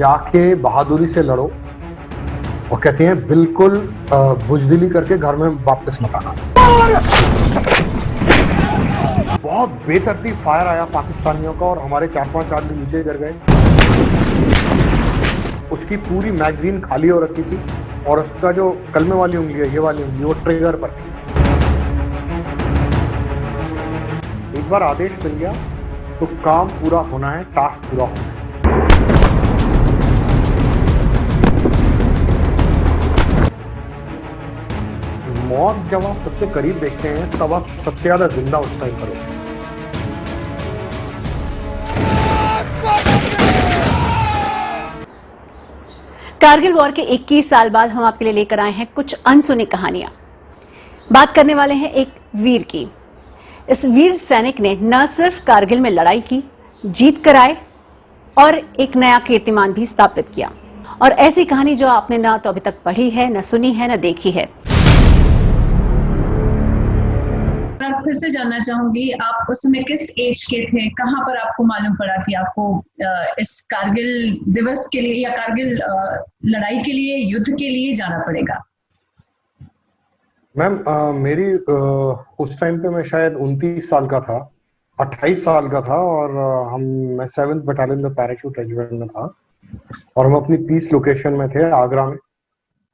जाके बहादुरी से लड़ो और कहते हैं बिल्कुल बुजदिली करके घर में वापस मत आना। बहुत बेतरतीब फायर आया पाकिस्तानियों का और हमारे 4-5 आदमी नीचे गिर गए। उसकी पूरी मैगजीन खाली हो रखी थी और उसका जो कलमे वाली उंगली है, ये वाली उंगली, वो ट्रिगर पर थी। एक बार आदेश मिल गया तो काम पूरा होना है, टास्क पूरा होना है। मौत जब आप सबसे करीब देखते हैं तब आप सबसे ज्यादा जिंदा उस टाइम पर होते हैं। कारगिल वॉर के 21 साल बाद हम आपके लिए लेकर आए हैं कुछ अनसुनी कहानियां। बात करने वाले हैं एक वीर की। इस वीर सैनिक ने न सिर्फ कारगिल में लड़ाई की, जीत कर आए और एक नया कीर्तिमान भी स्थापित किया। और ऐसी कहानी जो आपने ना तो अभी तक पढ़ी है, न सुनी है, न देखी है। फिर से जानना चाहूंगी, आप उस समय किस एज के थे? कहां पर आपको मालूम पड़ा कि आपको इस कारगिल दिवस के लिए या कारगिल लड़ाई के लिए, युद्ध के लिए जाना पड़ेगा? मैम मेरी उस टाइम पे मैं शायद 29 साल का था, 28 साल का था और मैं 7th बटालियन में पैराशूट रेजिमेंट में था और हम अपनी पीस लोकेशन में थे आगरा में।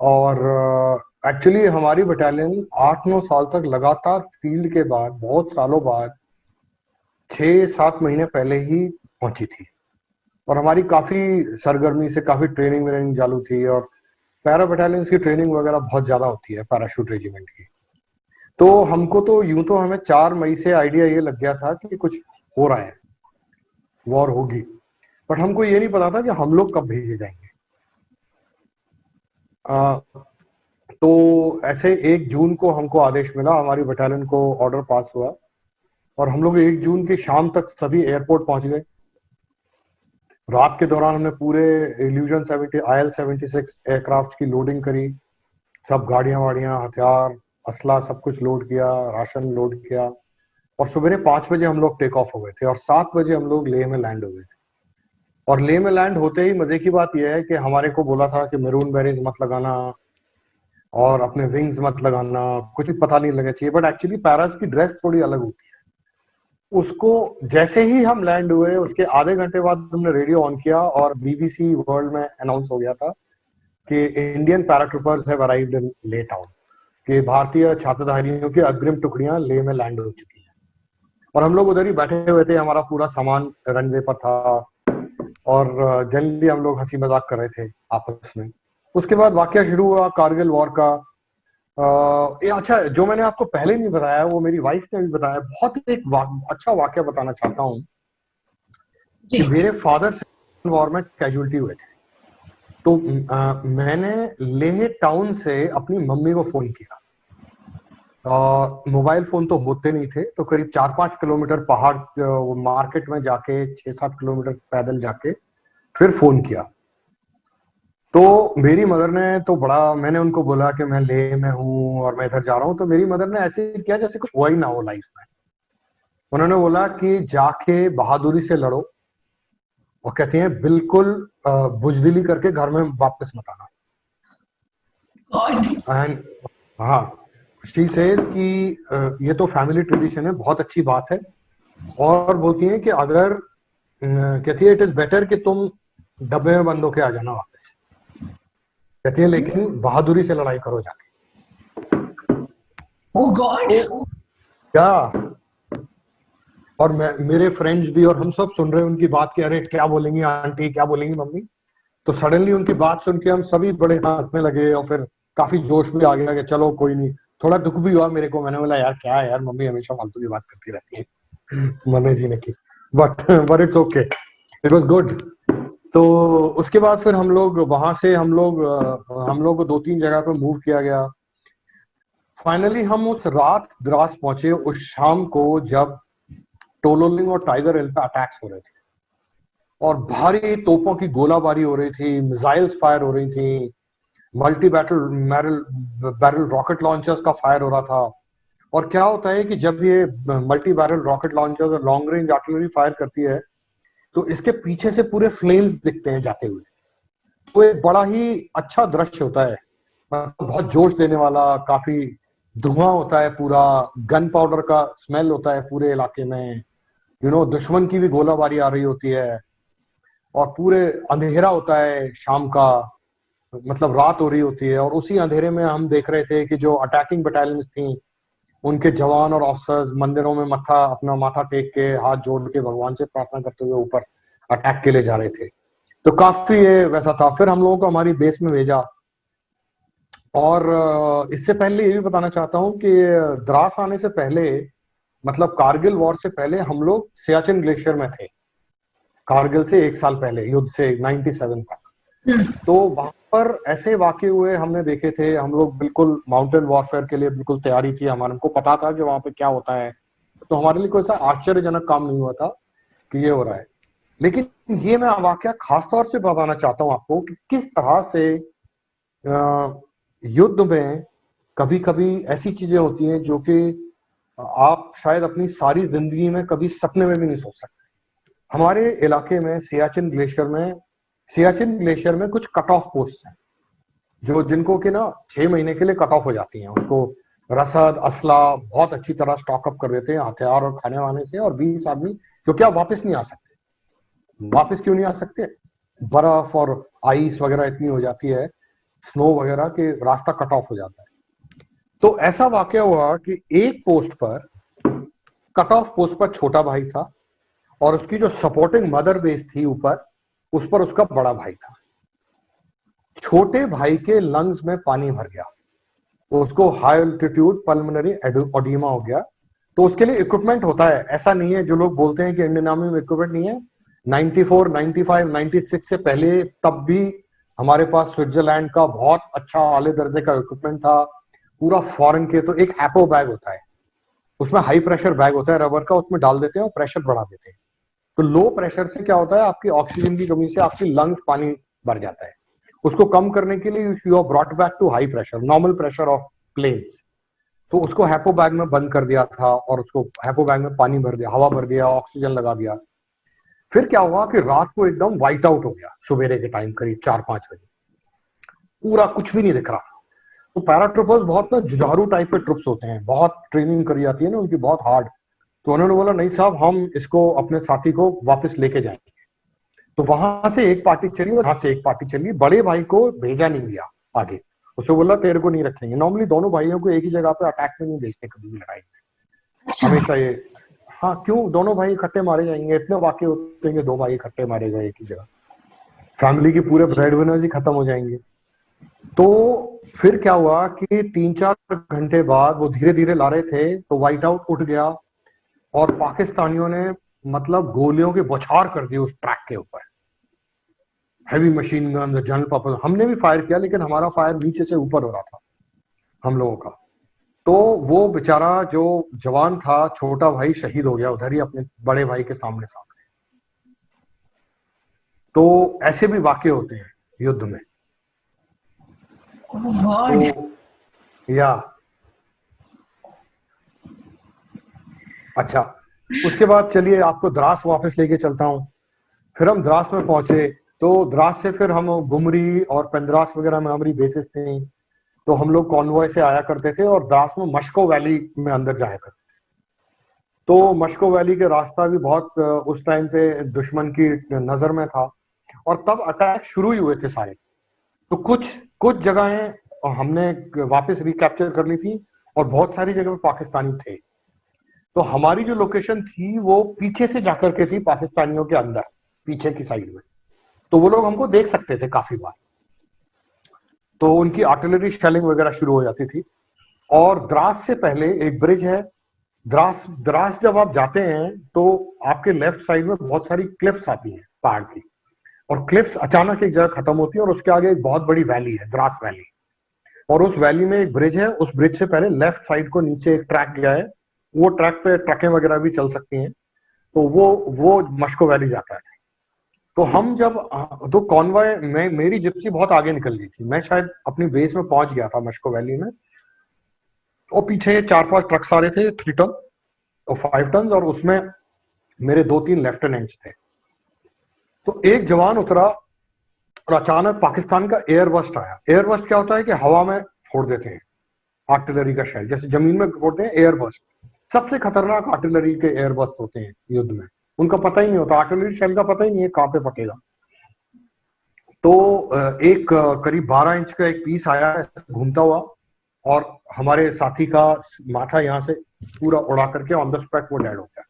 और एक्चुअली हमारी बटालियन 8-9 साल तक लगातार फील्ड के बाद, बहुत सालों बाद 6-7 महीने पहले ही पहुंची थी और हमारी काफी सरगर्मी से काफी ट्रेनिंग व्रेनिंग चालू थी और पैरा बटालियंस की ट्रेनिंग वगैरह बहुत ज्यादा होती है पैराशूट रेजिमेंट की। तो हमको तो यूं तो हमें 4 मई से आइडिया ये लग गया था कि कुछ हो रहा है, वॉर होगी, बट हमको ये नहीं पता था कि हम लोग कब भेजे जाएंगे। तो ऐसे 1 जून को हमको आदेश मिला, हमारी बटालियन को ऑर्डर पास हुआ और हम लोग 1 जून की शाम तक सभी एयरपोर्ट पहुंच गए। रात के दौरान हमने पूरे इल्यूजन 70 IL-76 एयरक्राफ्ट की लोडिंग करी, सब गाड़ियां वाड़ियां, हथियार, असला सब कुछ लोड किया, राशन लोड किया और सवेरे 5 बजे हम लोग टेक ऑफ हो गए थे और 7 बजे हम लोग लेह में लैंड हो गए थे। और लेह में लैंड होते ही मजे की बात यह है कि हमारे को बोला था कि मैरून बैरिज मत लगाना और अपने विंग्स मत लगाना, कुछ भी पता नहीं लगना चाहिए, बट एक्चुअली पैरास की ड्रेस थोड़ी अलग होती है। उसको जैसे ही हम लैंड हुए उसके आधे घंटे बाद हमने रेडियो ऑन किया और BBC वर्ल्ड में अनाउंस हो गया था कि Indian paratroopers have arrived in Leh town, कि भारतीय छात्रधारियों की अग्रिम टुकड़ियां लेह में लैंड हो चुकी हैं। और हम लोग उधर ही बैठे हुए थे, हमारा पूरा सामान रनवे पर था और जनरली हम लोग हंसी मजाक कर रहे थे आपस में। उसके बाद वाकया शुरू हुआ कारगिल वॉर का। अच्छा, जो मैंने आपको पहले नहीं बताया वो मेरी वाइफ ने भी बताया। बहुत एक अच्छा वाकया बताना चाहता हूँ कि मेरे फादर से वॉर में कैजुअल्टी हुए थे। तो मैंने लेह टाउन से अपनी मम्मी को फोन किया। मोबाइल फोन तो होते नहीं थे, तो करीब 4-5 किलोमीटर पहाड़ मार्केट में जाके 6-7 किलोमीटर पैदल जाके फिर फोन किया। तो मेरी मदर ने तो बड़ा, मैंने उनको बोला कि मैं लेह में हूँ और मैं इधर जा रहा हूँ, तो मेरी मदर ने ऐसे किया जैसे कुछ हुआ ही ना हो लाइफ में। उन्होंने बोला कि जाके बहादुरी से लड़ो और कहती हैं बिल्कुल बुजदिली करके घर में वापस मत आना। एंड हाँ, शी सेज कि ये तो फैमिली ट्रेडिशन है, बहुत अच्छी बात है। और बोलती है कि अगर कहती है इट इज बेटर कि तुम डब्बे में बंद होके आ जाना वापस, कहती है लेकिन बहादुरी से लड़ाई करो जाके। ओह गॉड! क्या, और मेरे फ्रेंड्स भी और हम सब सुन रहे हैं उनकी बात कि अरे क्या बोलेंगी आंटी, क्या बोलेंगी मम्मी। तो सडनली उनकी बात सुन के हम सभी बड़े हंसने लगे और फिर काफी जोश भी आ गया कि चलो कोई नहीं। थोड़ा दुख भी हुआ मेरे को, मैंने बोला यार क्या है यार, मम्मी हमेशा फालतू की बात करती रहती है मम्मी जी ने की, but it's okay, it was good. तो उसके बाद फिर हम लोग वहां से हम लोग को 2-3 जगह पे मूव किया गया। फाइनली हम उस रात द्रास पहुंचे, उस शाम को, जब टोलोलिंग और टाइगर हिल पे अटैक्स हो रहे थे और भारी तोपों की गोलाबारी हो रही थी, मिसाइल्स फायर हो रही थी, मल्टी बैरल रॉकेट लॉन्चर्स का फायर हो रहा था। और क्या होता है कि जब ये मल्टी बैरल रॉकेट लॉन्चर्स और लॉन्ग रेंज आर्टिलरी फायर करती है तो इसके पीछे से पूरे फ्लेम्स दिखते हैं जाते हुए। तो एक बड़ा ही अच्छा दृश्य होता है, मतलब बहुत जोश देने वाला, काफी धुआं होता है, पूरा गन पाउडर का स्मेल होता है पूरे इलाके में, दुश्मन की भी गोलाबारी आ रही होती है, और पूरे अंधेरा होता है शाम का, मतलब रात हो रही होती है, और उसी अंधेरे में हम देख रहे थे कि जो अटैकिंग बटालियंस थी उनके जवान और ऑफिसर्स मंदिरों में अपना माथा टेक के, हाथ जोड़ के भगवान से प्रार्थना करते हुए ऊपर अटैक के लिए जा रहे थे। तो काफी ये वैसा था। फिर हम लोगों को हमारी बेस में भेजा, और इससे पहले ये भी बताना चाहता हूँ कि द्रास आने से पहले, मतलब कारगिल वॉर से पहले, हम लोग सियाचिन ग्लेशियर में थे, कारगिल से 1 साल पहले, युद्ध से 97 तक। तो वहां पर ऐसे वाकये हुए हमने देखे थे, हम लोग बिल्कुल माउंटेन वॉरफेयर के लिए बिल्कुल तैयारी की, हमारे को पता था कि वहां पे क्या होता है, तो हमारे लिए कोई ऐसा आश्चर्यजनक काम नहीं हुआ था कि ये हो रहा है। लेकिन ये मैं वाकया खास तौर से बताना चाहता हूँ आपको कि किस तरह से युद्ध में कभी कभी ऐसी चीजें होती हैं जो कि आप शायद अपनी सारी जिंदगी में कभी सपने में भी नहीं सोच सकते। हमारे इलाके में सियाचिन ग्लेशियर में कुछ कट ऑफ पोस्ट हैं, जो जिनको कि ना 6 महीने के लिए कट ऑफ हो जाती हैं। उसको रसद असला बहुत अच्छी तरह स्टॉक अप कर देते हैं, हथियार और खाने वाने से, और 20 आदमी, क्योंकि आप वापस नहीं आ सकते। वापस क्यों नहीं आ सकते? बर्फ और आइस वगैरह इतनी हो जाती है, स्नो वगैरह, के रास्ता कट ऑफ हो जाता है। तो ऐसा वाकया हुआ कि एक पोस्ट पर, कट ऑफ पोस्ट पर छोटा भाई था, और उसकी जो सपोर्टिंग मदर बेस थी ऊपर, उस पर उसका बड़ा भाई था। छोटे भाई के लंग्स में पानी भर गया, उसको हाई एल्टीट्यूड पल्मोनरी एडीमा हो गया। तो उसके लिए इक्विपमेंट होता है, ऐसा नहीं है जो लोग बोलते हैं कि इंडियन आर्मी में इक्विपमेंट नहीं है। 94, 95, 96 से पहले तब भी हमारे पास स्विट्जरलैंड का बहुत अच्छा आले दर्जे का इक्विपमेंट था, पूरा फॉरेन के। तो एक एपो बैग होता है, उसमें हाई प्रेशर बैग होता है रबर का, उसमें डाल देते हैं और प्रेशर बढ़ा देते हैं। तो लो प्रेशर से क्या होता है, आपकी ऑक्सीजन की कमी से आपकी लंग्स पानी भर जाता है। उसको कम करने के लिए you are brought back to high pressure, normal pressure of plains. तो उसको हैपो बैग में बंद कर दिया था, और उसको हैपो बैग में पानी भर दिया, हवा भर दिया, ऑक्सीजन लगा दिया। फिर क्या हुआ कि रात को एकदम व्हाइट आउट हो गया, सवेरे के टाइम करीब 4-5 बजे, पूरा कुछ भी नहीं दिख रहा। तो पैराट्रूपर्स बहुत ना जुझारू टाइप के ट्रुप्स होते हैं, बहुत ट्रेनिंग करी जाती है ना उनकी, बहुत हार्ड। तो उन्होंने बोला नहीं साहब, हम इसको, अपने साथी को वापस लेके जाएंगे। तो वहां से एक पार्टी चली और वहां से एक पार्टी चली, बड़े भाई को भेजा नहीं गया आगे। उसे बोला तेरे को नहीं रखेंगे। नॉर्मली दोनों भाइयों को एक ही जगह पे अटैक में नहीं भेजते कभी भी, लड़ाई में हमेशा ये, हाँ क्यों, दोनों भाई इकट्ठे मारे जाएंगे? इतने वाकई होते हैं कि 2 भाई इकट्ठे मारे गए एक ही जगह, फैमिली के पूरे ब्रेड विनर्स ही खत्म हो जाएंगे। तो फिर क्या हुआ कि 3-4 घंटे बाद वो धीरे धीरे ला रहे थे, तो व्हाइट आउट उठ गया, और पाकिस्तानियों ने मतलब गोलियों के बौछार कर दिए उस ट्रैक के ऊपर, heavy machine gun, general purpose. हमने भी फायर किया, लेकिन हमारा फायर नीचे से ऊपर हो रहा था हम लोगों का। तो वो बेचारा जो जवान था, छोटा भाई, शहीद हो गया उधर ही अपने बड़े भाई के सामने सामने। तो ऐसे भी वाकये होते हैं युद्ध में। तो या अच्छा, उसके बाद चलिए आपको द्रास वापस लेके चलता हूँ। फिर हम द्रास में पहुंचे, तो द्रास से फिर हम गुमरी और पेंद्रास वगैरह में हमारी बेसिस थी। तो हम लोग कॉन्वॉय से आया करते थे, और द्रास में मश्को वैली में अंदर जाया करते थे। तो मश्को वैली के रास्ता भी बहुत उस टाइम पे दुश्मन की नजर में था, और तब अटैक शुरू ही हुए थे सारे। तो कुछ कुछ जगहें हमने वापस रिकैप्चर कर ली थी, और बहुत सारी जगह पे पाकिस्तानी थे। तो हमारी जो लोकेशन थी वो पीछे से जाकर के थी, पाकिस्तानियों के अंदर पीछे की साइड में। तो वो लोग हमको देख सकते थे काफी बार, तो उनकी आर्टिलरी शेलिंग वगैरह शुरू हो जाती थी। और द्रास से पहले एक ब्रिज है, द्रास जब आप जाते हैं तो आपके लेफ्ट साइड में बहुत सारी क्लिफ्स आती हैं पहाड़ की, और क्लिफ्स अचानक एक जगह खत्म होती है, और उसके आगे एक बहुत बड़ी वैली है, द्रास वैली। और उस वैली में एक ब्रिज है, उस ब्रिज से पहले लेफ्ट साइड को नीचे एक ट्रैक गया है, वो ट्रैक पे ट्रकें वगैरह भी चल सकती हैं। तो वो मश्को वैली जाता है। तो हम जब, तो कॉन्वॉय में मेरी जिप्सी बहुत आगे निकल गई थी, मैं शायद अपनी बेस में पहुंच गया था मश्को वैली में, और पीछे 4-5 ट्रक्स आ रहे थे, 3 टन और 5 टन, और उसमें मेरे 2-3 लेफ्टिनेंट्स थे। तो एक जवान उतरा, और अचानक पाकिस्तान का एयर बस्ट आया। एयर बस्ट क्या होता है कि हवा में फोड़ देते हैं आर्टिलरी का शेल, जैसे जमीन में फोड़ते हैं एयर बस्ट। सबसे खतरनाक आर्टिलरी के एयर बस्ट होते हैं युद्ध में, उनका पता ही नहीं होता, आर्टिलरी शेल का पता ही नहीं है कहां पे फटेगा। तो एक करीब 12 इंच का एक पीस आया घूमता हुआ और हमारे साथी का माथा यहाँ से पूरा उड़ा करके ऑन द स्पॉट वो डेड हो गया।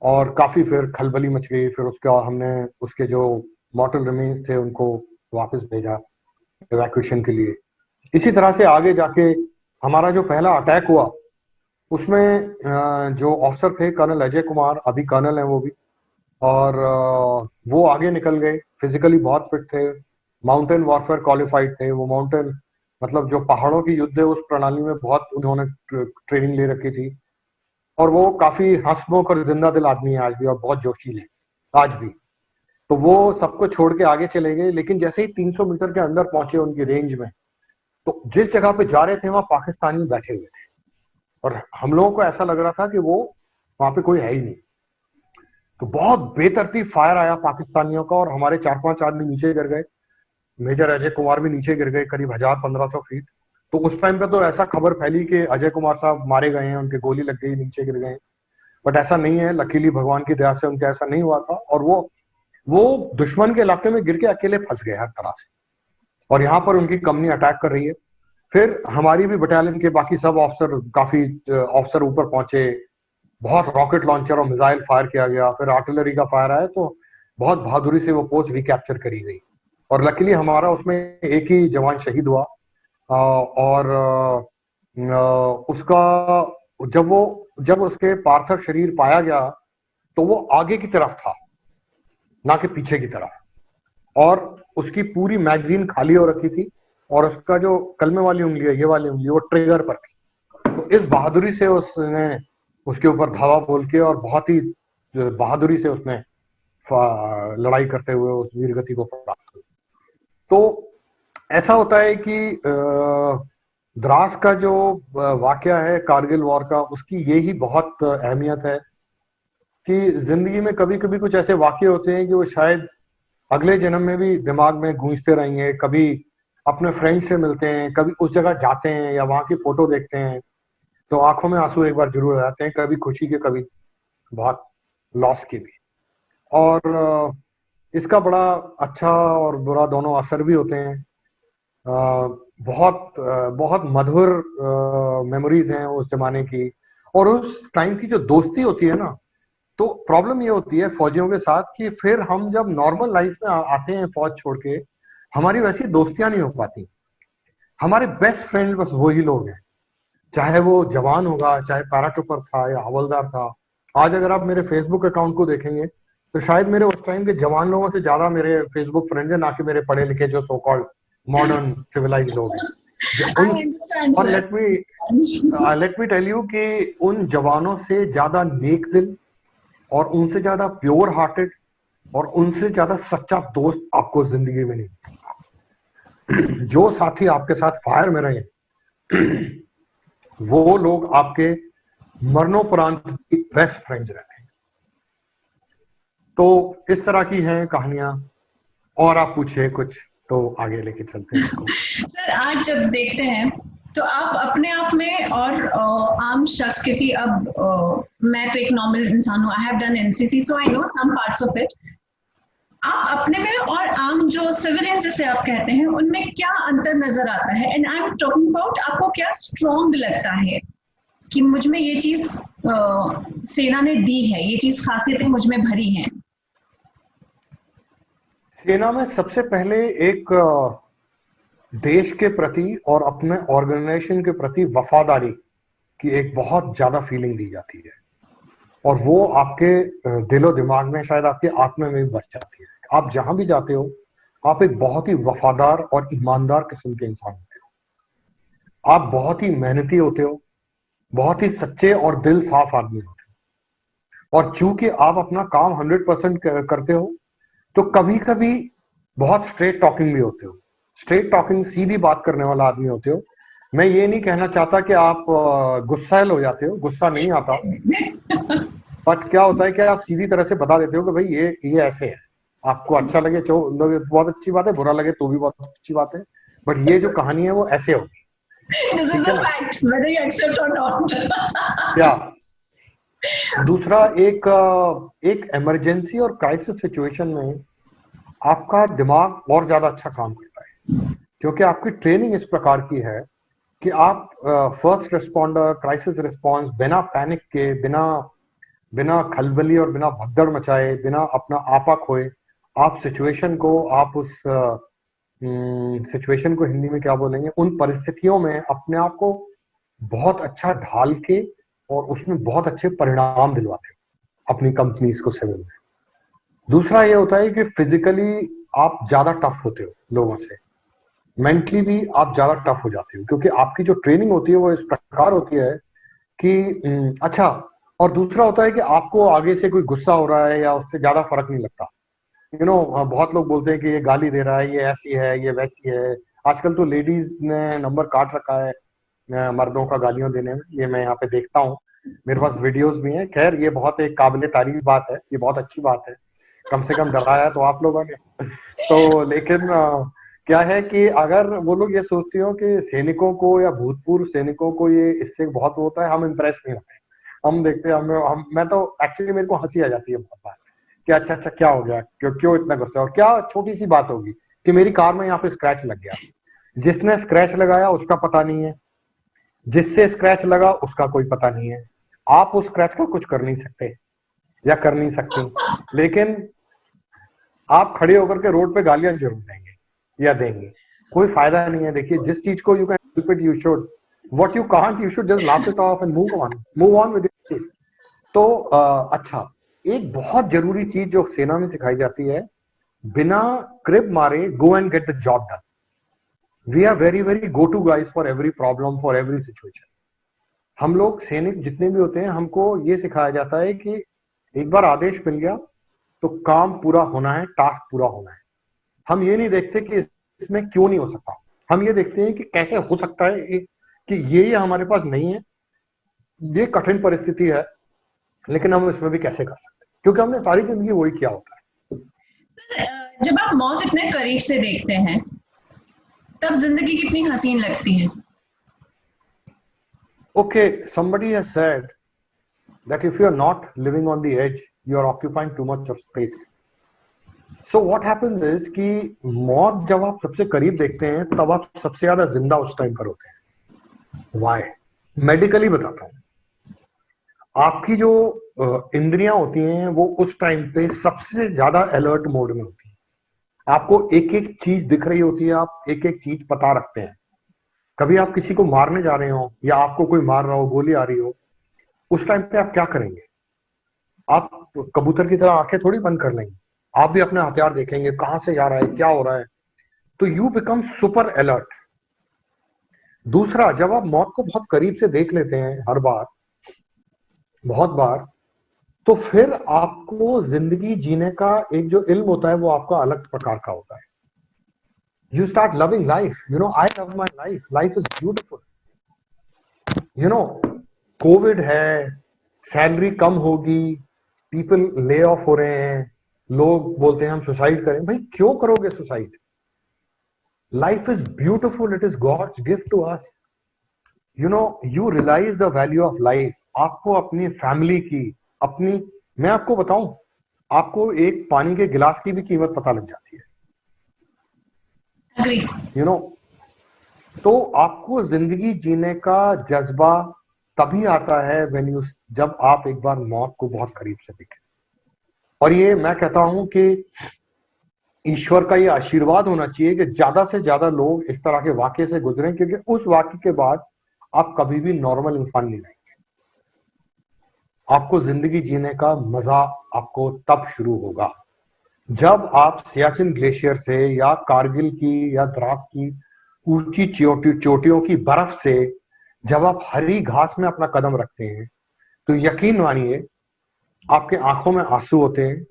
और काफी फिर खलबली मच गई। फिर उसके बाद हमने उसके जो मॉर्टल रिमेन्स थे उनको वापस भेजा इवैक्यूएशन के लिए। इसी तरह से आगे जाके हमारा जो पहला अटैक हुआ उसमें जो ऑफिसर थे कर्नल अजय कुमार, अभी कर्नल हैं वो भी, और वो आगे निकल गए। फिजिकली बहुत फिट थे, माउंटेन वॉरफेयर क्वालिफाइड थे। वो माउंटेन मतलब जो पहाड़ों की युद्ध है उस प्रणाली में बहुत उन्होंने ट्रेनिंग ले रखी थी। और वो काफी हंसमुख और जिंदा दिल आदमी है आज भी, और बहुत जोशीले आज भी। तो वो सबको छोड़ के आगे चले गए, लेकिन जैसे ही 300 मीटर के अंदर पहुंचे उनकी रेंज में, तो जिस जगह पे जा रहे थे वहां पाकिस्तानी बैठे हुए थे और हम लोगों को ऐसा लग रहा था कि वो वहां पे कोई है ही नहीं। तो बहुत बेतरतीब फायर आया पाकिस्तानियों का और हमारे 4-5 आदमी नीचे गिर गए। मेजर अजय कुमार भी नीचे गिर गए करीब 1000-1500 फीट। तो उस टाइम पे तो ऐसा खबर फैली कि अजय कुमार साहब मारे गए हैं, उनके गोली लग गई, नीचे गिर गए। बट ऐसा नहीं है, लकीली भगवान की दया से उनके ऐसा नहीं हुआ था। और वो दुश्मन के इलाके में गिर के अकेले फंस गए हर तरह से, और यहाँ पर उनकी कंपनी अटैक कर रही है। फिर हमारी भी बटालियन के बाकी सब ऑफिसर, काफी ऑफिसर ऊपर पहुंचे, बहुत रॉकेट लॉन्चर और मिसाइल फायर किया गया। फिर आर्टिलरी का फायर आया, तो बहुत बहादुरी से वो पोस्ट रिकैप्चर करी गई। और लकीली हमारा उसमें एक ही जवान शहीद हुआ। और उसका जब उसके पार्थिव शरीर पाया गया तो वो आगे की तरफ था, ना कि पीछे की तरफ, और उसकी पूरी मैगजीन खाली हो रखी थी और उसका जो कलमे वाली उंगली है, ये वाली उंगली, वो ट्रिगर पर थी। तो इस बहादुरी से उसने उसके ऊपर धावा बोल के और बहुत ही बहादुरी से उसने लड़ाई करते हुए उस वीरगति को प्राप्त हुई। तो ऐसा होता है कि द्रास का जो वाकया है कारगिल वॉर का, उसकी ये ही बहुत अहमियत है कि जिंदगी में कभी कभी कुछ ऐसे वाकये होते हैं कि वो शायद अगले जन्म में भी दिमाग में गूंजते रहेंगे। कभी अपने फ्रेंड से मिलते हैं, कभी उस जगह जाते हैं या वहां की फोटो देखते हैं तो आंखों में आंसू एक बार जरूर आ जाते हैं, कभी खुशी के, कभी बहुत लॉस के भी। और इसका बड़ा अच्छा और बुरा दोनों असर भी होते हैं। बहुत मधुर मेमोरीज हैं उस जमाने की। और उस टाइम की जो दोस्ती होती है ना, तो प्रॉब्लम ये होती है फौजियों के साथ कि फिर हम जब नॉर्मल लाइफ में आते हैं फौज छोड़ के, हमारी वैसी दोस्तियां नहीं हो पाती। हमारे बेस्ट फ्रेंड बस वही लोग हैं, चाहे वो जवान होगा, चाहे पैराट्रूपर था या हवलदार था। आज अगर आप मेरे फेसबुक अकाउंट को देखेंगे तो शायद मेरे उस टाइम के जवान लोगों से ज्यादा मेरे फेसबुक फ्रेंड्स हैं, ना कि मेरे पढ़े लिखे जो सो कॉल्ड मॉडर्न सिविलाइज लोग हैं। और लेट मी टेल यू कि उन जवानों से ज्यादा नेक दिल और उनसे ज्यादा प्योर हार्टेड और उनसे ज्यादा सच्चा दोस्त आपको जिंदगी में नहीं मिल सकता। जो साथी आपके साथ फायर में रहे वो लोग आपके मरणोपरांत की बेस्ट फ्रेंड्स रहते हैं। तो इस तरह की हैं कहानियां। और आप पूछिए कुछ तो आगे लेके चलते हैं। सर, आज जब देखते हैं तो आप अपने आप में और आम शख्स, क्योंकि अब मैं तो एक नॉर्मल इंसान हूँ, I have done NCC so I know some parts of it. आप अपने में और आम जो सिविलियंस जिसे आप कहते हैं उनमें क्या अंतर नजर आता है? And I am talking about, आपको क्या स्ट्रॉन्ग लगता है कि मुझ में ये चीज सेना ने दी है, ये चीज खासियतें मुझ में भरी हैं? सेना में सबसे पहले एक देश के प्रति और अपने ऑर्गेनाइजेशन के प्रति वफादारी की एक बहुत ज्यादा फीलिंग दी जाती है, और वो आपके दिलो दिमाग में, शायद आपके आत्मा में भी बस जाती है। आप जहां भी जाते हो आप एक बहुत ही वफादार और ईमानदार किस्म के इंसान होते हो। आप बहुत ही मेहनती होते हो, बहुत ही सच्चे और दिल साफ आदमी होते हो। और चूंकि आप अपना काम 100% करते हो तो कभी कभी बहुत स्ट्रेट टॉकिंग भी होते हो। स्ट्रेट टॉकिंग, सीधी बात करने वाला आदमी होते हो। मैं ये नहीं कहना चाहता कि आप गुस्सैल हो जाते हो, गुस्सा नहीं आता, बट क्या होता है कि आप सीधी तरह से बता देते हो कि भाई ये ऐसे है। आपको अच्छा लगे तो बहुत अच्छी बात है, बुरा लगे तो भी बहुत अच्छी बात है, बट ये जो कहानी है वो ऐसे होगी। This is ठीक है a ना? fact, whether you accept or not. क्या दूसरा, एक इमरजेंसी और क्राइसिस सिचुएशन में आपका दिमाग और ज्यादा अच्छा काम करता है, क्योंकि आपकी ट्रेनिंग इस प्रकार की है कि आप फर्स्ट रिस्पॉन्डर, क्राइसिस रिस्पॉन्स, बिना पैनिक के, बिना बिना खलबली और बिना भगदड़ मचाए, बिना अपना आपा खोए, आप सिचुएशन को, आप उस सिचुएशन को हिंदी में क्या बोलेंगे, उन परिस्थितियों में अपने आप को बहुत अच्छा ढाल के और उसमें बहुत अच्छे परिणाम दिलवाते हो अपनी कंपनीज को सिविल में। दूसरा ये होता है कि फिजिकली आप ज्यादा टफ होते हो लोगों से, मेंटली भी आप ज्यादा टफ हो जाते हो, क्योंकि आपकी जो ट्रेनिंग होती है वो इस प्रकार होती है कि अच्छा। और दूसरा होता है कि आपको आगे से कोई गुस्सा हो रहा है या उससे ज्यादा फर्क नहीं लगता। बहुत लोग बोलते हैं कि ये गाली दे रहा है, ये ऐसी है, ये वैसी है। आजकल तो लेडीज ने नंबर काट रखा है मर्दों का गालियां देने में, ये मैं यहाँ पे देखता हूँ, मेरे पास वीडियोस भी हैं। खैर ये बहुत एक काबिले तारीफ बात है, ये बहुत अच्छी बात है, कम से कम डराया तो आप लोगों ने। तो लेकिन क्या है कि अगर वो लोग ये सोचती हो कि सैनिकों को या भूतपूर्व सैनिकों को ये इससे बहुत होता है, हम इम्प्रेस नहीं होते। हम देखते हैं, मैं तो एक्चुअली मेरे को हंसी आ जाती है बहुत बार कि अच्छा क्या हो गया, क्यों इतना गुस्सा, और क्या छोटी सी बात होगी कि मेरी कार में यहाँ पे स्क्रैच लग गया, जिसने स्क्रैच लगाया उसका पता नहीं है, जिससे स्क्रैच लगा उसका कोई पता नहीं है, आप उस स्क्रैच का कुछ कर नहीं सकते या कर नहीं सकती, लेकिन आप खड़े होकर के रोड पे गालियां जरूर देंगे या देंगे, कोई फायदा नहीं है। देखिए, जिस चीज को you can help it you should, what you can't you should just laugh it of and move on with it. तो अच्छा, एक बहुत जरूरी चीज जो सेना में सिखाई जाती है, बिना क्रिब मारे go and get the job done. We are very very go to guys for every problem, for every situation. हम लोग सैनिक जितने भी होते हैं, हमको ये सिखाया जाता है कि एक बार आदेश मिल गया तो काम पूरा होना है, टास्क पूरा होना है। हम ये नहीं देखते कि इसमें क्यों नहीं हो सकता, हम ये देखते हैं कि कैसे हो सकता है कि ये हमारे पास नहीं है, ये कठिन परिस्थिति है, लेकिन हम इसमें भी कैसे कर सकते हैं, क्योंकि हमने सारी जिंदगी वही किया होता है। सर, जब आप मौत इतने करीब से देखते हैं तब जिंदगी कितनी हसीन लगती है। Okay, somebody has said that if you are not living on the edge, you are occupying too much of space. So what happens is कि मौत जब आप सबसे करीब देखते हैं तब आप सबसे ज्यादा जिंदा उस टाइम पर होते हैं। Why? मेडिकली बताता हूँ, आपकी जो इंद्रियां होती हैं वो उस टाइम पे सबसे ज्यादा अलर्ट मोड में होती है। आपको एक एक चीज दिख रही होती है, आप एक एक चीज पता रखते हैं। कभी आप किसी को मारने जा रहे हो या आपको कोई मार रहा हो, गोली आ रही हो, उस टाइम पे आप क्या करेंगे? आप कबूतर की तरह आंखें थोड़ी बंद कर लेंगे, आप भी अपने हथियार देखेंगे, कहां से जा रहा है, क्या हो रहा है। तो यू बिकम सुपर अलर्ट। दूसरा, जब आप मौत को बहुत करीब से देख लेते हैं हर बार, बहुत बार, तो फिर आपको जिंदगी जीने का एक जो इल्म होता है वो आपका अलग प्रकार का होता है। You start loving life. I love my life. Life is beautiful. Covid है, सैलरी कम होगी, पीपल ले ऑफ हो रहे हैं, लोग बोलते हैं हम सुसाइड करें। भाई क्यों करोगे suicide? Life is beautiful, it is god's gift to us. You realise the value of life. आपको अपनी फैमिली की, मैं आपको बताऊं, आपको एक पानी के गिलास की भी कीमत पता लग जाती है। तो आपको जिंदगी जीने का जज्बा तभी आता है जब आप एक बार मौत को बहुत करीब से देखें। और ये मैं कहता हूं कि ईश्वर का ये आशीर्वाद होना चाहिए कि ज्यादा से ज्यादा लोग इस तरह के वाक्य से गुजरें, क्योंकि उस वाक्य के बाद आप कभी भी नॉर्मल इंसान नहीं रहेंगे। आपको जिंदगी जीने का मजा आपको तब शुरू होगा जब आप सियाचिन ग्लेशियर से या कारगिल की या द्रास की ऊंची चोटियों की बर्फ से जब आप हरी घास में अपना कदम रखते हैं, तो यकीन मानिए आपके आंखों में आंसू होते हैं,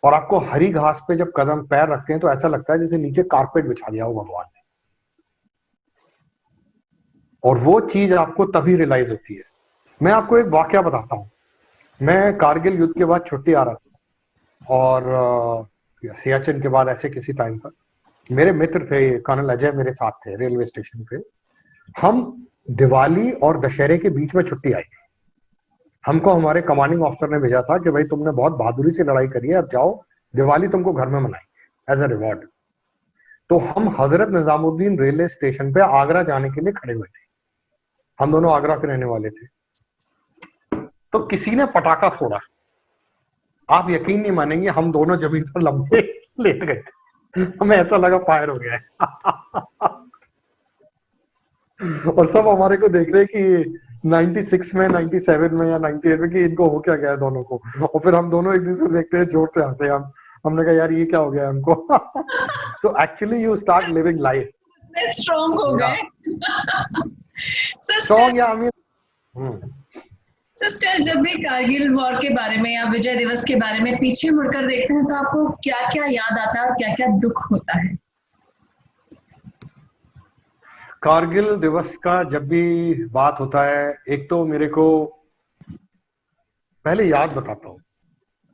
और आपको हरी घास पे जब कदम पैर रखते हैं तो ऐसा लगता है जैसे नीचे कारपेट बिछा दिया हो भगवान ने। और वो चीज आपको तभी रियलाइज होती है। मैं आपको एक वाकया बताता हूँ। मैं कारगिल युद्ध के बाद छुट्टी आ रहा था, और सियाचिन के बाद ऐसे किसी टाइम पर मेरे मित्र थे, कर्नल अजय मेरे साथ थे रेलवे स्टेशन पे। हम दिवाली और दशहरे के बीच में छुट्टी आई थी। हमको हमारे कमांडिंग ऑफिसर ने भेजा था कि भाई तुमने बहुत बहादुरी से लड़ाई करी है, अब जाओ, दिवाली तुमको घर में मनाएंगे एज अ रिवॉर्ड। तो हम हजरत निजामुद्दीन रेलवे स्टेशन पे आगरा जाने के लिए खड़े हुए थे। हम दोनों आगरा के रहने वाले थे। तो किसी ने पटाखा फोड़ा, आप यकीन नहीं मानेंगे, हम दोनों जमीन पर लंबे लेट गए थे। हमें ऐसा लगा फायर हो गया है। और सब हमारे को देख रहे कि 96 में, 97 में या 98 में कि इनको हो क्या गया है दोनों को। और फिर हम दोनों एक दूसरे देखते हैं, जोर से हंसे हमने कहा यार ये क्या हो गया हमको। So actually you start living life. Strong हो गए। स्ट्रॉन्ग या सिस्टर, जब भी कारगिल वॉर के बारे में या विजय दिवस के बारे में पीछे मुड़कर देखते हैं तो आपको क्या क्या याद आता है और क्या क्या दुख होता है? कारगिल दिवस का जब भी बात होता है, एक तो मेरे को पहले याद बताता हूँ।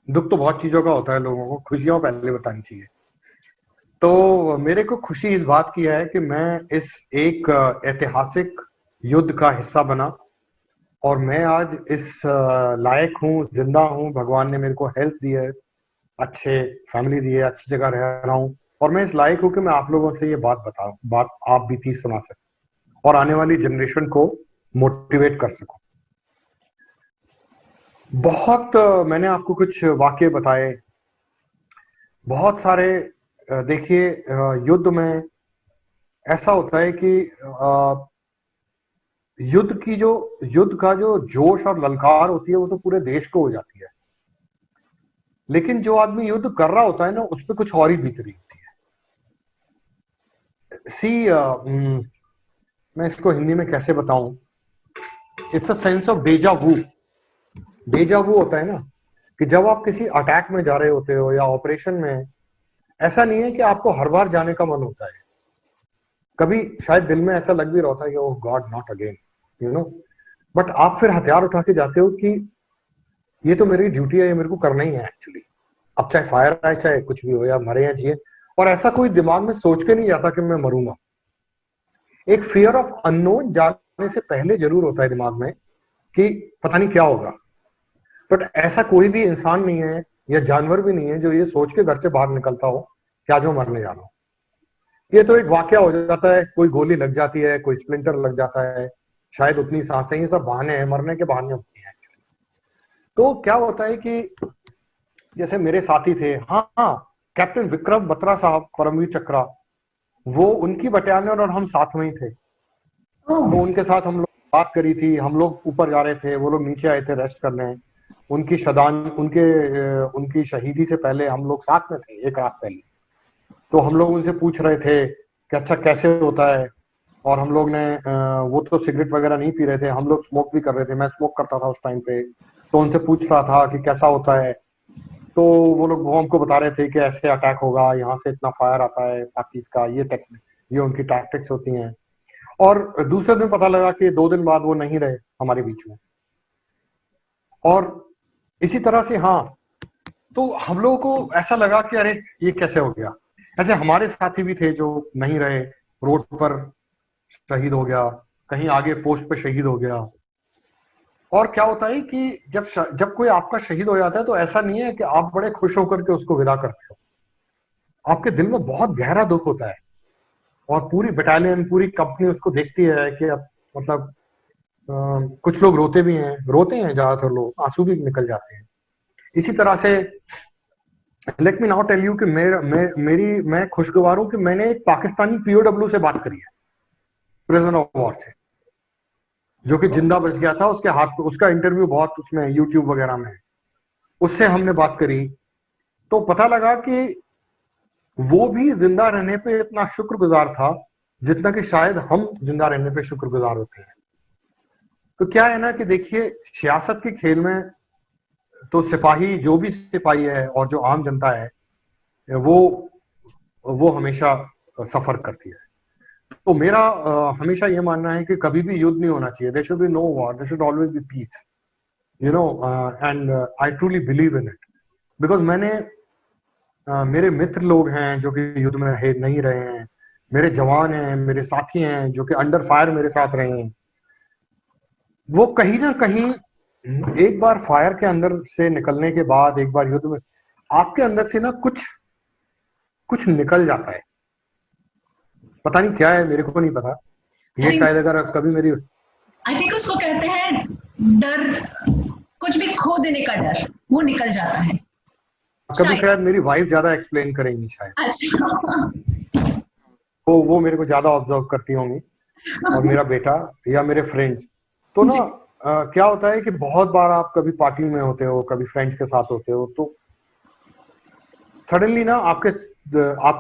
दुख तो बहुत चीजों का होता है लोगों को, खुशियां पहले बतानी चाहिए। तो मेरे को खुशी इस बात की है कि मैं इस एक ऐतिहासिक युद्ध का हिस्सा बना और मैं आज इस लायक हूँ, जिंदा हूँ। भगवान ने मेरे को हेल्थ दी है, अच्छे फैमिली दी है, अच्छी जगह रह रहा हूँ और मैं इस लायक हूँ कि मैं आप लोगों से ये बात बताऊं, बात आप बीती सुना सकूं और आने वाली जनरेशन को मोटिवेट कर सकूं। बहुत मैंने आपको कुछ वाक्य बताए, बहुत सारे। देखिए, युद्ध में ऐसा होता है कि युद्ध का जो जोश और ललकार होती है वो तो पूरे देश को हो जाती है, लेकिन जो आदमी युद्ध कर रहा होता है ना, उस पर कुछ और ही बीत रही होती है। मैं इसको हिंदी में कैसे बताऊं? इट्स अ सेंस ऑफ डेजा वू। डेजा वू होता है ना कि जब आप किसी अटैक में जा रहे होते हो या ऑपरेशन में, ऐसा नहीं है कि आपको हर बार जाने का मन होता है। कभी शायद दिल में ऐसा लग भी रहा है कि oh God not again, you know, but आप फिर हथियार उठा के जाते हो कि ये तो मेरी ड्यूटी है, ये मेरे को करना ही है एक्चुअली। अब चाहे फायर आए, चाहे कुछ भी हो, या मरे या जिए। और ऐसा कोई दिमाग में सोच के नहीं जाता कि मैं मरूंगा। एक फियर ऑफ अननोन जाने से पहले जरूर होता है दिमाग में कि पता नहीं क्या होगा, बट ऐसा कोई भी इंसान नहीं है या जानवर भी नहीं है जो ये सोच के घर से बाहर निकलता हो कि आज मैं मरने जा रहा हूं। ये तो एक वाकया हो जाता है, कोई गोली लग जाती है, कोई स्प्लिंटर लग जाता है, शायद उतनी सांसें, ये सब बहाने हैं, मरने के बहाने होती हैं। तो क्या होता है कि जैसे मेरे साथी थे, हाँ, कैप्टन विक्रम बत्रा साहब, परमवीर चक्रा, वो उनकी बटालियन और हम साथ में ही थे। तो उनके साथ हम लोग बात करी थी। हम लोग ऊपर जा रहे थे, वो लोग नीचे आए थे रेस्ट करने। उनकी शहीदी से पहले हम लोग साथ में थे, एक रात पहले। तो हम लोग उनसे पूछ रहे थे कि अच्छा कैसे होता है। और हम लोग ने वो तो सिगरेट वगैरह नहीं पी रहे थे, हम लोग स्मोक भी कर रहे थे, मैं स्मोक करता था उस टाइम पे। तो उनसे पूछ रहा था कि कैसा होता है। तो वो हमको बता रहे थे कि ऐसे अटैक होगा, यहाँ से इतना फायर आता है पाकिस का, ये उनकी टैक्टिक्स होती हैं। और दूसरे दिन पता लगा कि 2 दिन बाद वो नहीं रहे हमारे बीच में। और इसी तरह से, हाँ, तो हम लोगों को ऐसा लगा कि अरे ये कैसे हो गया। ऐसे हमारे साथी भी थे जो नहीं रहे, रोड पर शहीद हो गया, कहीं आगे पोस्ट पे शहीद हो गया। और क्या होता है कि जब कोई आपका शहीद हो जाता है तो ऐसा नहीं है कि आप बड़े खुश होकर के उसको विदा करते हो। आपके दिल में बहुत गहरा दुख होता है और पूरी बटालियन, पूरी कंपनी उसको देखती है कि अब मतलब कुछ लोग रोते हैं, ज्यादातर लोग आंसू भी निकल जाते हैं। इसी तरह से let me now tell you कि मैं खुशगवार हूं कि मैंने एक पाकिस्तानी पीओडब्ल्यू से बात करी है, प्रिजन ऑफ वॉर से, जो कि जिंदा बच गया था। उसके हाथ, उसका इंटरव्यू बहुत उसमें यूट्यूब वगैरह में, उससे हमने बात करी। तो पता लगा कि वो भी जिंदा रहने पे इतना शुक्रगुजार था जितना कि शायद हम जिंदा रहने पे शुक्रगुजार होते हैं। तो क्या है ना कि देखिए, सियासत के खेल में तो सिपाही, जो भी सिपाही है और जो आम जनता है, वो हमेशा सफर करती है। तो मेरा हमेशा ये मानना है कि कभी भी युद्ध नहीं होना चाहिए। There should be no war, there should always be peace, you know, and I truly believe in it. Because मैंने मेरे मित्र लोग हैं जो कि युद्ध में रहे नहीं रहे हैं, मेरे जवान हैं, मेरे साथी हैं जो कि अंडर फायर मेरे साथ रहे हैं, वो कहीं ना कहीं एक बार फायर के अंदर से निकलने के बाद, एक बार युद्ध में, आपके अंदर से ना कुछ कुछ निकल जाता है। पता नहीं क्या है, मेरे को नहीं पता। ये शायद अगर कभी मेरी आई थिंक उसको कहते हैं डर, कुछ भी खो देने का डर, वो निकल जाता है। कभी शायद मेरी वाइफ ज्यादा एक्सप्लेन करेंगी शायद, अच्छा। वो मेरे को ज्यादा ऑब्जर्व करती होंगी, और मेरा बेटा या मेरे फ्रेंड्स। तो ना क्या होता है कि बहुत बार आप कभी पार्टी में होते हो, कभी फ्रेंड्स के साथ होते हो, तो सडनली ना आप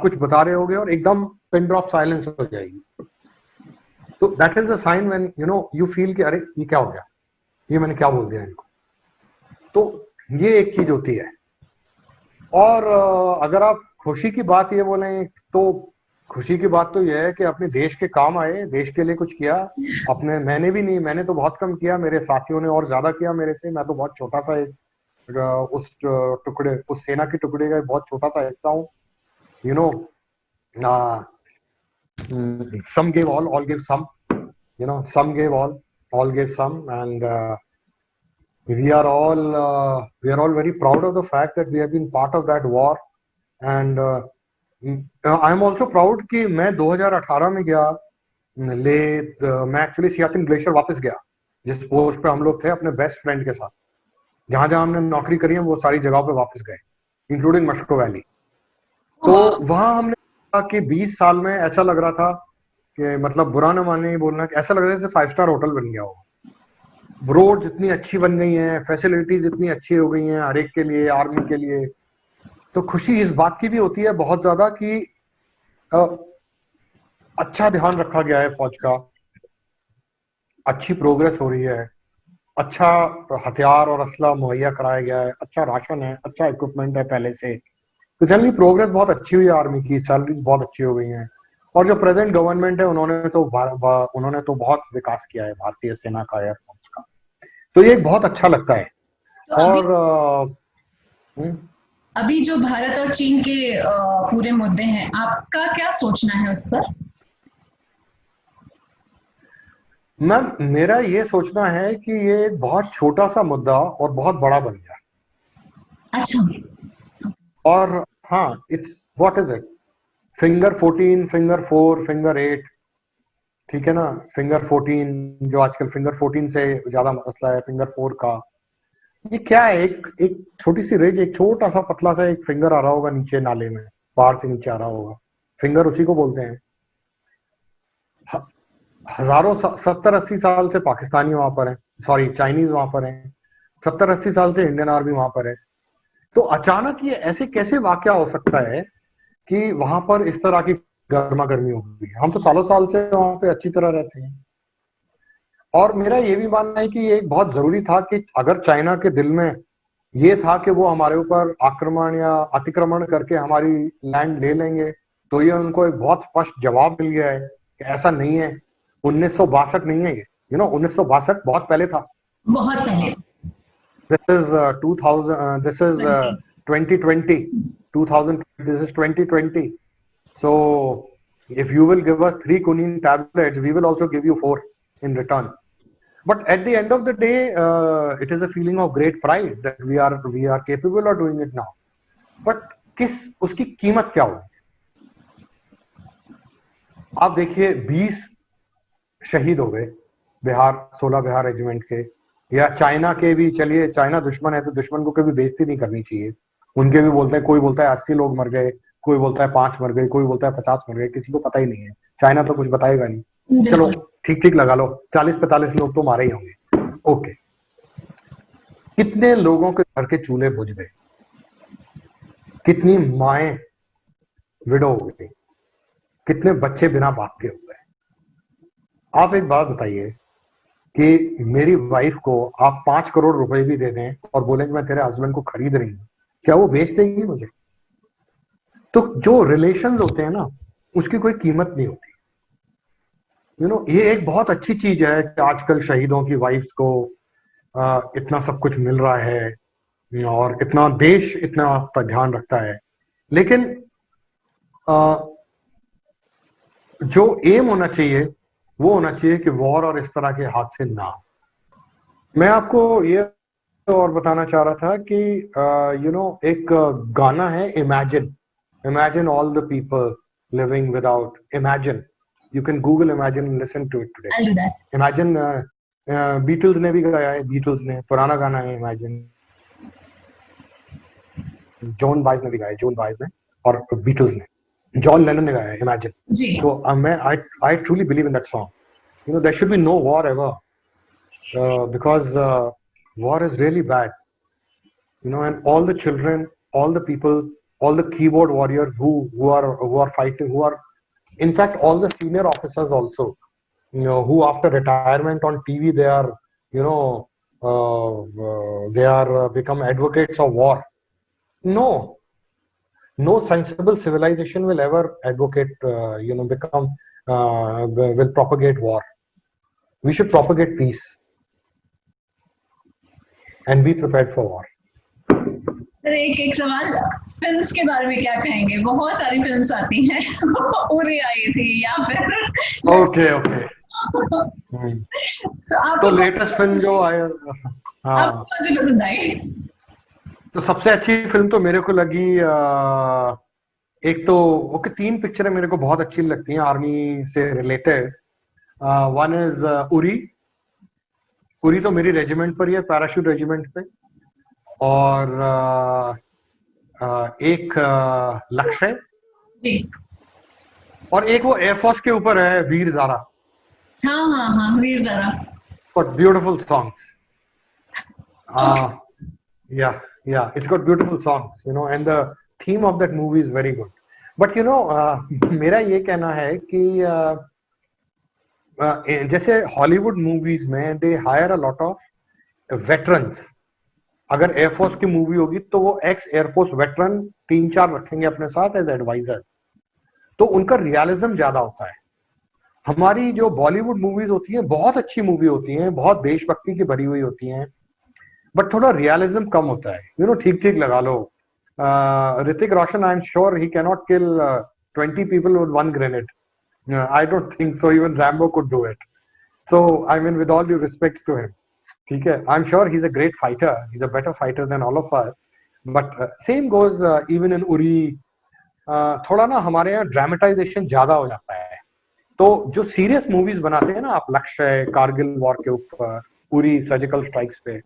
कुछ बता रहे होगे और एकदम पिन ड्रॉप साइलेंस हो जाएगी। तो that is a sign when you feel कि अरे ये क्या हो गया, ये मैंने क्या बोल दिया इनको। तो ये एक चीज होती है। और अगर आप खुशी की बात ये बोलें, तो खुशी की बात तो यह है कि अपने देश के काम आए, देश के लिए कुछ किया। मैंने तो बहुत कम किया, मेरे साथियों ने और ज्यादा किया मेरे से। मैं तो बहुत छोटा सा उस सेना के टुकड़े का बहुत छोटा सा हिस्सा हूँ। some gave all gave some, some gave all gave some, and we are all very proud of the fact that we have been part of that war. And I am also proud कि मैं 2018 में गया मैं actually Siachen glacier वापस गया, जिस post पे हम लोग थे अपने बेस्ट फ्रेंड के साथ। जहां जहां हमने नौकरी करी है वो सारी जगहों पे वापस गए, इंक्लूडिंग मस्को वैली। तो वहां हमने कहा कि 20 साल में ऐसा लग रहा था कि, मतलब बुरा न माने बोलना, ऐसा लग रहा था जैसे 5 स्टार होटल बन गया हो। रोड्स इतनी अच्छी बन गई हैं, फैसिलिटीज इतनी अच्छी हो गई हैं हर एक के लिए, आर्मी के लिए। तो खुशी इस बात की भी होती है बहुत ज्यादा कि अच्छा ध्यान रखा गया है फौज का, अच्छी प्रोग्रेस हो रही है, अच्छा हथियार और असला मुहैया कराया गया है, अच्छा राशन है, अच्छा इक्विपमेंट है पहले से। तो जनरली प्रोग्रेस बहुत अच्छी हुई है आर्मी की, सैलरीज बहुत अच्छी हो गई हैं। और जो प्रेजेंट गवर्नमेंट है उन्होंने तो बहुत विकास किया है भारतीय सेना का, एयरफोर्स का। तो ये बहुत अच्छा लगता है। तो और अभी जो भारत और चीन के पूरे मुद्दे हैं, आपका क्या सोचना है उस पर? मेरा ये सोचना है कि ये एक बहुत छोटा सा मुद्दा और बहुत बड़ा बन गया। अच्छा। और हाँ, it's what is it, finger 14, finger 4, finger 8, ठीक है ना। फिंगर 14 जो आजकल फिंगर 14 से ज्यादा मसला है, फिंगर 4 का ये क्या है, एक छोटी सी रिज, एक छोटा सा पतला सा एक फिंगर आ रहा होगा नीचे नाले में, पहाड़ से नीचे आ रहा होगा, फिंगर उसी को बोलते हैं। हजारों 70-80 साल से पाकिस्तानी वहां पर है, सॉरी चाइनीज वहां पर है, 70-80 साल से इंडियन आर्मी वहां पर है। तो अचानक ये ऐसे कैसे वाकया हो सकता है कि वहां पर इस तरह की गर्मा गर्मी हो गई। हम तो सालों साल से वहां पे अच्छी तरह रहते हैं। और मेरा ये भी मानना है कि ये बहुत जरूरी था कि अगर चाइना के दिल में ये था कि वो हमारे ऊपर आक्रमण या अतिक्रमण करके हमारी लैंड ले लेंगे, तो ये उनको एक बहुत स्पष्ट जवाब मिल गया है कि ऐसा नहीं है। 1962 नहीं है ये, 1962 बहुत पहले था। बहुत पहले। This is 2000. This is 2020. 2000. This is 2020. So, if you will give us 3 quinine tablets, we will also give you 4 in return. But at the end of the day, it is a feeling of great pride that we are capable of doing it now. But उसकी कीमत क्या होगी? आप देखिए 20 शहीद हो गए Bihar, 16 Bihar regiment के, या चाइना के भी। चलिए चाइना दुश्मन है तो दुश्मन को कभी बेइज्जती नहीं करनी चाहिए। उनके भी बोलते हैं, कोई बोलता है 80 लोग मर गए, कोई बोलता है 5 मर गए, कोई बोलता है 50 मर गए, किसी को पता ही नहीं है। चाइना तो कुछ बताएगा नहीं, चलो ठीक ठीक लगा लो, 40-45 लोग तो मारे ही होंगे, ओके। कितने लोगों के घर के चूल्हे बुझ गए, कितनी माएं विडो हो गई, कितने बच्चे बिना बाप के हो गए। आप एक बात बताइए कि मेरी वाइफ को आप 5 करोड़ रुपए भी दे दें और बोले कि मैं तेरे हस्बैंड को खरीद रही हूं, क्या वो बेच देगी मुझे? तो जो रिलेशंस होते हैं ना, उसकी कोई कीमत नहीं होती। ये एक बहुत अच्छी चीज है कि आजकल शहीदों की वाइफ्स को इतना सब कुछ मिल रहा है और इतना देश इतना ध्यान रखता है। लेकिन जो एम होना चाहिए वो होना चाहिए कि वॉर और इस तरह के हादसे ना हो। मैं आपको ये और बताना चाह रहा था कि एक गाना है imagine, imagine all the people living without, imagine, you can google imagine and listen to it today. I'll do that. Imagine Beatles ने भी गाया है, बीटल्स ने, पुराना गाना है इमेजिन। जॉन बाइज ने भी गाया है, जॉन बाइज ने और बीटल्स ने, जॉन लेनन ने गाया है इमेजिन। जी। तो मैं I truly believe in that song, there should be no war ever, because war is really bad, and all the children, all the people, all the keyboard warriors who are fighting, who are in fact all the senior officers also, who after retirement on TV they are they are become advocates of war. No sensible civilization will ever advocate become will propagate war. We should propagate peace and be prepared for war. Sir एक सवाल, films के बारे में क्या कहेंगे? बहुत सारी films आती हैं उरी आई थी या फिर ओके तो लेटेस्ट फिल्म जो आया, आपको कौन सी पसंद आई? तो सबसे अच्छी फिल्म तो मेरे को लगी एक तो ओके, 3 पिक्चरें मेरे को बहुत अच्छी लगती हैं आर्मी से रिलेटेड। वन इज उरी तो मेरी रेजिमेंट पर ही है, पैराशूट रेजिमेंट पे। और एक लक्ष्य जी। और एक वो एयरफोर्स के ऊपर है, वीर ज़ारा। हाँ Veer Zaara. Got beautiful songs. Yeah, it's got beautiful songs, and the theme of that movie is very good. But मेरा ये कहना है कि जैसे हॉलीवुड मूवीज में they hire a lot of veterans. अगर एयरफोर्स की मूवी होगी तो वो एक्स एयरफोर्स वेटरन 3-4 रखेंगे अपने साथ एज एडवाइजर, तो उनका रियलिज्म ज्यादा होता है। हमारी जो बॉलीवुड मूवीज होती हैं बहुत अच्छी मूवी होती हैं, बहुत देशभक्ति की भरी हुई होती हैं, बट थोड़ा रियलिज्म कम होता है। ठीक लगा लो, Hrithik Roshan, I am sure he can not kill 20 people with 1 grenade. I don't think so. Even Rambo could do it. So I mean, with all due respect to him, ठीक है, I'm sure he's a great fighter. He's a better fighter than all of us. But same goes even in Uri. थोड़ा ना हमारे यहाँ dramatisation ज्यादा हो जाता है। तो जो सीरियस मूवीज बनाते हैं ना आप, लक्ष्य, कारगिल वॉर के ऊपर, उरी, सर्जिकल स्ट्राइक्स पे,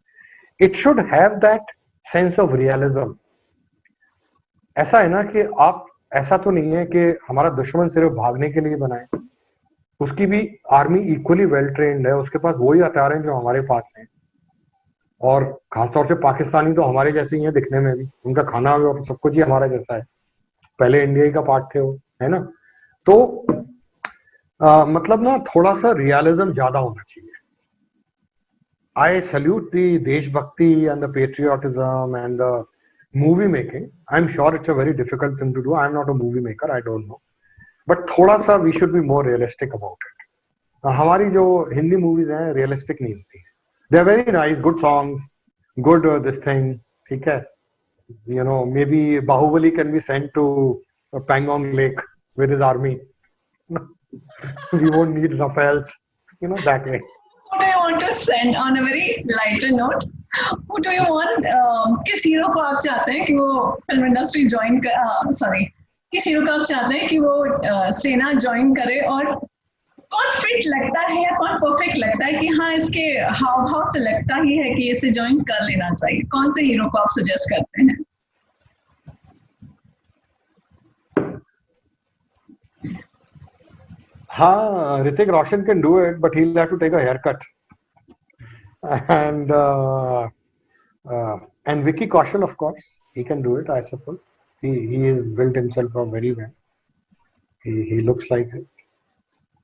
it should have that sense of realism. ऐसा है ना कि आप, ऐसा तो नहीं है कि हमारा दुश्मन सिर्फ भागने के लिए बना है, उसकी भी आर्मी इक्वली वेल ट्रेन्ड है, उसके पास वही हथियार हैं जो हमारे पास हैं। और खासतौर से पाकिस्तानी तो हमारे जैसे ही हैं दिखने में भी, उनका खाना और सब कुछ ही हमारा जैसा है, पहले इंडिया का पार्ट थे वो, है ना। तो मतलब ना थोड़ा सा रियलिज्म ज्यादा होना चाहिए। आई सल्यूट द देशभक्ति and the patriotism and the movie making. I'm sure it's a very difficult thing to do. I'm not a movie maker, I don't know, but थोड़ा सा we should be more realistic about it. हमारी जो Hindi movies हैं realistic नहीं होती। They are very nice, good songs, good this thing, ठीक है। Maybe Bahubali can be sent to Pangong Lake with his army. We won't need Rafales, that way. Who do you want to send on a very lighter note? Who do you want? किस hero को आप चाहते हैं कि वो film industry join किस hero को आप चाहते हैं कि वो सेना ज्वाइन करे, और कौन फिट लगता है या कौन परफेक्ट लगता है कि हाँ इसके हाव भाव से लगता ही है कि इसे ज्वाइन कर लेना चाहिए? कौन से हीरो को आप सजेस्ट करते हैं? हाँ, Hrithik Roshan can do it, but he'll have to take a haircut. And Vicky Kaushal, of course, he can do it, I suppose. He has built himself up very well. He looks like it.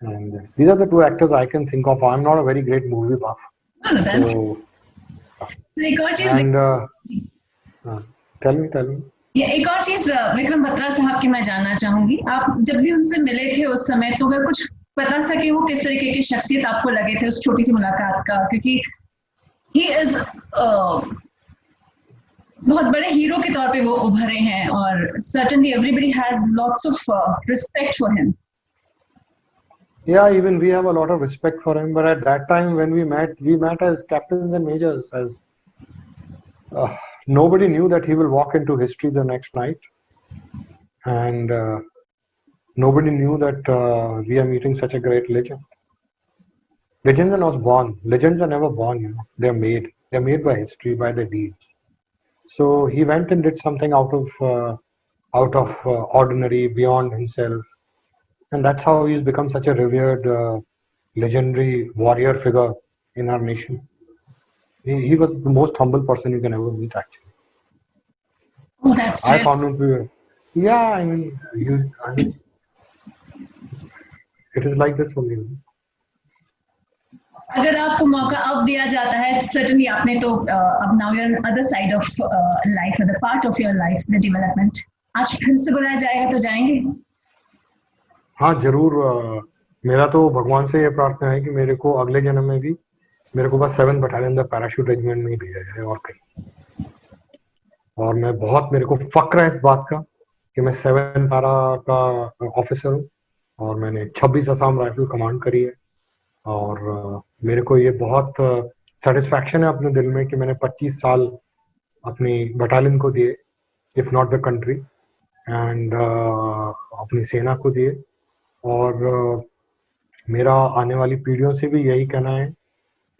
And these are the 2 actors I can think of. I'm not a very great movie buff. No, that's... So, एक और चीज, tell me. ये एक और चीज विक्रम बत्रा साहब की मैं जानना चाहूंगी, आप जब भी उनसे मिले थे उस समय, तो अगर कुछ बता सके वो किस तरीके की शख्सियत आपको लगे थे उस छोटी सी मुलाकात का, क्योंकि he is बहुत बड़े हीरो के तौर पे वो उभरे हैं और certainly everybody has lots of respect for him. Yeah, even we have a lot of respect for him. But at that time when we met as captains and majors. As nobody knew that he will walk into history the next night, and nobody knew that we are meeting such a great legend. Legends are not born. Legends are never born. You know, they are made. They are made by history, by their deeds. So he went and did something out of ordinary, beyond himself, and that's how he's become such a revered, legendary warrior figure in our nation. He was the most humble person you can ever meet. Actually, Oh, that's I really found him to be. Yeah, I mean, it is like this for me. अगर आपको मौका अब दिया जाता है certainly आपने तो अब now you're on other side of life, other part of your life, the development. आज फिर से बुलाया जाएगा तो जाएंगे? हाँ जरूर। मेरा तो भगवान से ये प्रार्थना है कि मेरे को अगले जन्म में भी मेरे को बस 7th battalion the parachute regiment में ही भेजा जाए और कहीं। और मैं बहुत, मेरे को फक्र है इस बात का कि मैं 7 पैरा का ऑफिसर हूँ और मैंने 26 असम राइफल कमांड करी है। और मेरे को ये बहुत सेटिस्फैक्शन है अपने दिल में कि मैंने 25 साल अपनी बटालियन को दिए, if not the country, and अपनी सेना को दिए। और मेरा आने वाली पीढ़ियों से भी यही कहना है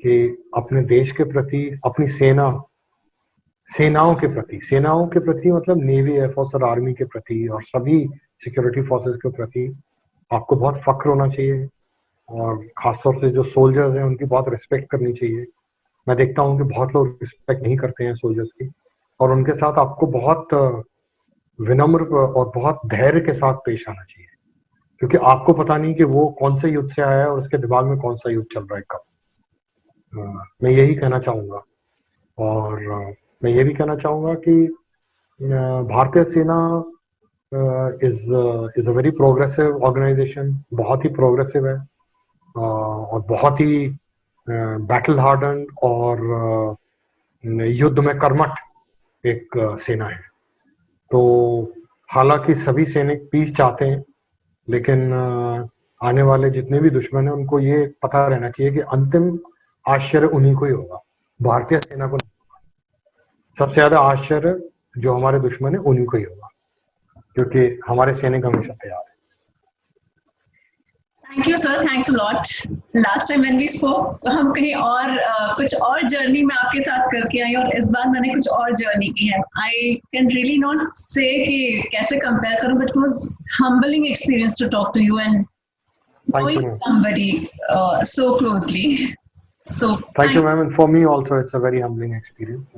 कि अपने देश के प्रति, अपनी सेनाओं के प्रति मतलब नेवी, एयरफोर्स और आर्मी के प्रति और सभी सिक्योरिटी फोर्सेस के प्रति आपको बहुत फक्र होना चाहिए। और खासतौर से जो सोल्जर्स हैं उनकी बहुत रिस्पेक्ट करनी चाहिए। मैं देखता हूँ कि बहुत लोग रिस्पेक्ट नहीं करते हैं सोल्जर्स की, और उनके साथ आपको बहुत विनम्र और बहुत धैर्य के साथ पेश आना चाहिए, क्योंकि आपको पता नहीं कि वो कौन से युद्ध से आया है और उसके दिमाग में कौन सा युद्ध चल रहा है कब। मैं यही कहना चाहूँगा। और मैं ये भी कहना चाहूँगा कि भारतीय सेना is a very progressive organisation, बहुत ही प्रोग्रेसिव है और बहुत ही बैटल हार्डन और युद्ध में कर्मठ एक सेना है। तो हालांकि सभी सैनिक पीस चाहते हैं, लेकिन आने वाले जितने भी दुश्मन हैं उनको ये पता रहना चाहिए कि अंतिम आश्चर्य उन्हीं को ही होगा, भारतीय सेना को नहीं होगा। सबसे ज्यादा आश्चर्य जो हमारे दुश्मन है उन्हीं को ही होगा, क्योंकि हमारे सैनिक हमेशा तैयार है। Thank you sir, thanks a lot. Last time when we spoke हम कहीं और कुछ और जर्नी में आपके साथ करके आई और इस बार मैंने कुछ और जर्नी की है। I can really not say कि कैसे compare करूं, but it was humbling experience to talk to you and knowing somebody so closely. So thank you ma'am, and for me also it's a very humbling experience.